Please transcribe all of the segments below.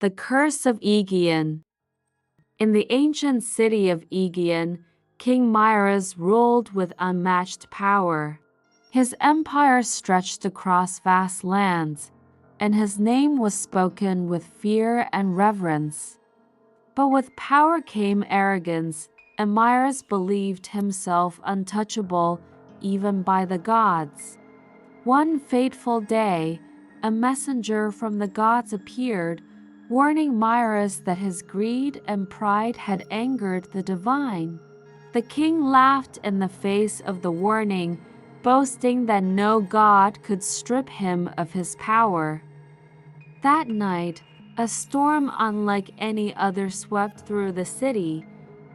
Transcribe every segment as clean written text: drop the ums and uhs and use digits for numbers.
The curse of Aegeon. In the ancient city of Aegeon, King Myras ruled with unmatched power. His empire stretched across vast lands, and his name was spoken with fear and reverence. But with power came arrogance, and Myras believed himself untouchable even by the gods. One fateful day, a messenger from the gods appeared, warning Myras that his greed and pride had angered the divine. The king laughed in the face of the warning, boasting that no god could strip him of his power. That night, a storm unlike any other swept through the city,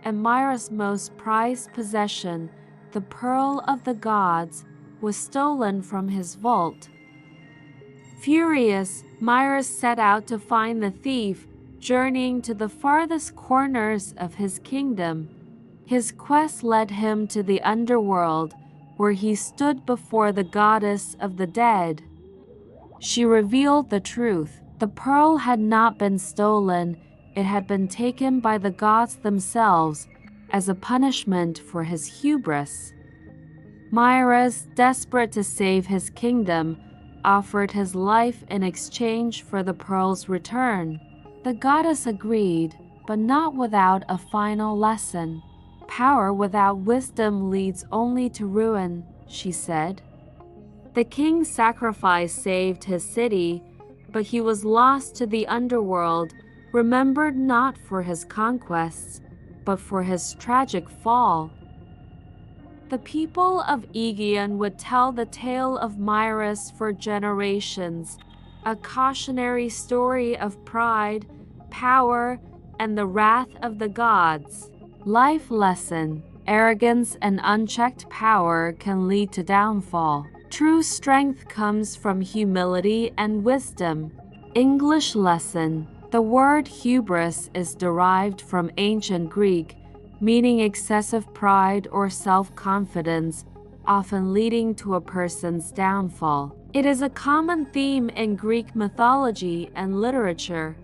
and Myras' most prized possession, the Pearl of the Gods, was stolen from his vault. Furious, Myras set out to find the thief, journeying to the farthest corners of his kingdom. His quest led him to the underworld, where he stood before the goddess of the dead. She revealed the truth. The pearl had not been stolen, it had been taken by the gods themselves as a punishment for his hubris. Myras, desperate to save his kingdom, offered his life in exchange for the pearl's return. The goddess agreed, but not without a final lesson. Power without wisdom leads only to ruin, she said. The king's sacrifice saved his city, but he was lost to the underworld, remembered not for his conquests, but for his tragic fall. The people of Aegeon would tell the tale of Myras for generations, a cautionary story of pride, power, and the wrath of the gods. Life lesson: arrogance and unchecked power can lead to downfall. True strength comes from humility and wisdom. English lesson: the word hubris is derived from ancient Greek, meaning excessive pride or self-confidence, often leading to a person's downfall. It is a common theme in Greek mythology and literature.